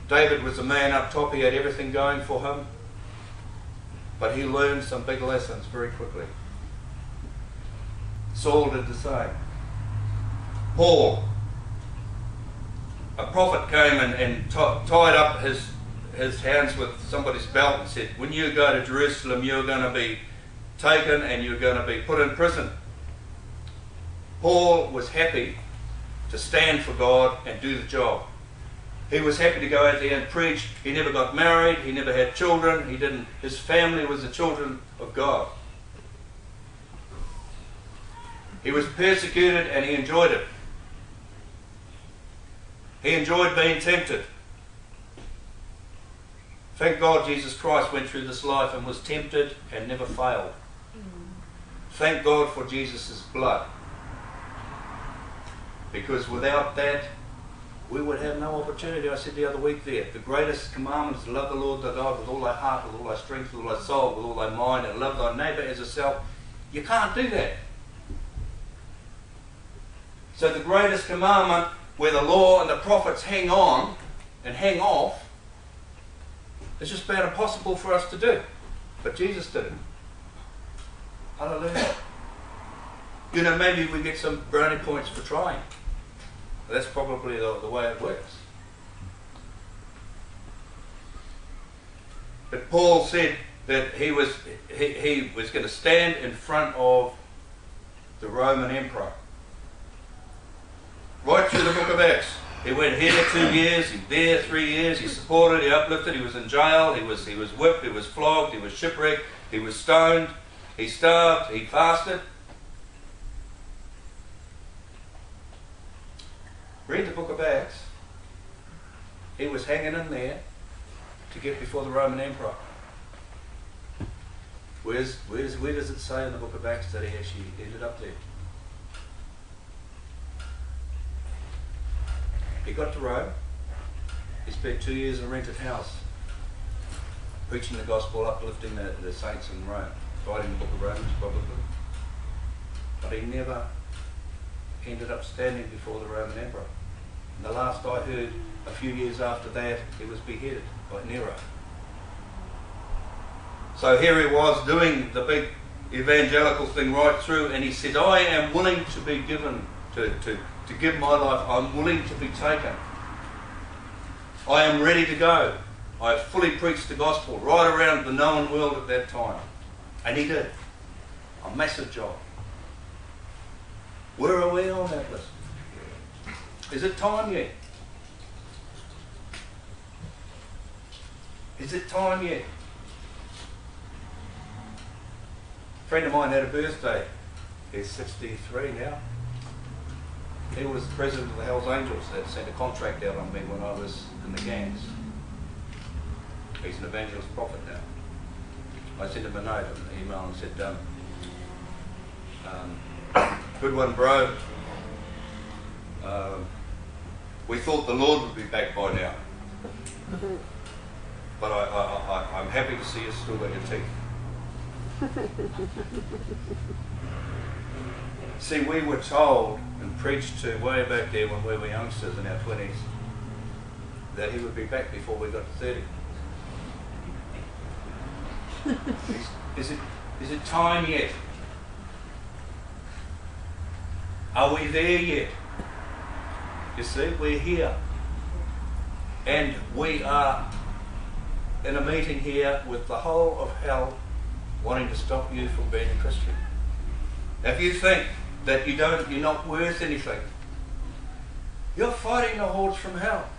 David was the man up top, he had everything going for him, but he learned some big lessons very quickly. Saul did the same. Paul, a prophet came and tied up his hands with somebody's belt and said, when you go to Jerusalem, you're going to be taken and you're going to be put in prison. Paul was happy to stand for God and do the job. He was happy to go out there and preach. He never got married, he never had children, his family was the children of God. He was persecuted and he enjoyed it. He enjoyed being tempted. Thank God Jesus Christ went through this life and was tempted and never failed. Thank God for Jesus' blood. Because without that, we would have no opportunity. I said the other week there, the greatest commandment is to love the Lord thy God with all thy heart, with all thy strength, with all thy soul, with all thy mind, and love thy neighbour as thyself. You can't do that. So the greatest commandment, where the law and the prophets hang on and hang off, is just about impossible for us to do. But Jesus did it. Hallelujah. You know, maybe we get some brownie points for trying. That's probably the way it works. But Paul said that he was going to stand in front of the Roman Emperor. Right through the book of Acts. He went here 2 years, he there 3 years, he supported, he uplifted, he was in jail, he was whipped, he was flogged, he was shipwrecked, he was stoned, he starved, he fasted. Read the book of Acts. He was hanging in there to get before the Roman Emperor. Where does it say in the book of Acts that he actually ended up there? He got to Rome. He spent 2 years in a rented house, preaching the gospel, uplifting the saints in Rome, writing the book of Romans probably. But he never ended up standing before the Roman Emperor. And the last I heard, a few years after that, he was beheaded by Nero. So here he was doing the big evangelical thing right through, and he said, I am willing to be given, to give my life, I'm willing to be taken. I am ready to go. I have fully preached the gospel right around the known world at that time. And he did. A massive job. Where are we on that list? Is it time yet? Is it time yet? A friend of mine had a birthday. He's 63 now. He was the president of the Hells Angels that sent a contract out on me when I was in the gangs. He's an evangelist prophet now. I sent him a note, an email, and said, good one, bro. We thought the Lord would be back by now. But I'm happy to see you still got your teeth. See, we were told and preached to way back there when we were youngsters in our 20s that he would be back before we got to 30. Is it time yet? Are we there yet? You see, we're here. And we are in a meeting here with the whole of hell wanting to stop you from being a Christian. Now, if you think that you're not worth anything, you're fighting the hordes from hell.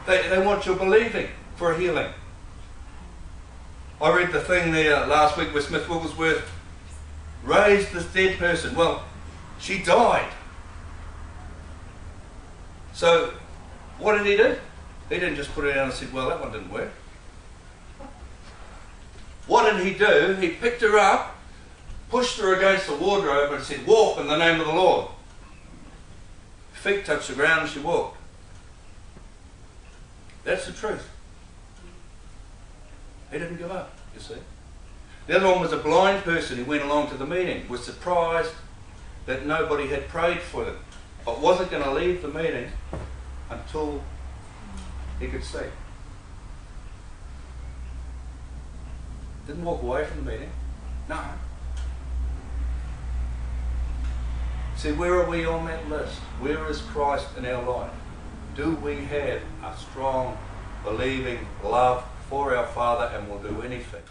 They want your believing for a healing. I read the thing there last week where Smith Wigglesworth raised this dead person. Well, she died. So, what did he do? He didn't just put her down and said, well, that one didn't work. What did he do? He picked her up, pushed her against the wardrobe and said, walk in the name of the Lord. Feet touched the ground and she walked. That's the truth. He didn't give up, you see. The other one was a blind person who went along to the meeting, was surprised that nobody had prayed for them, but wasn't going to leave the meeting until he could see. Didn't walk away from the meeting. No. See, where are we on that list? Where is Christ in our life? Do we have a strong, believing love for our Father and will do anything?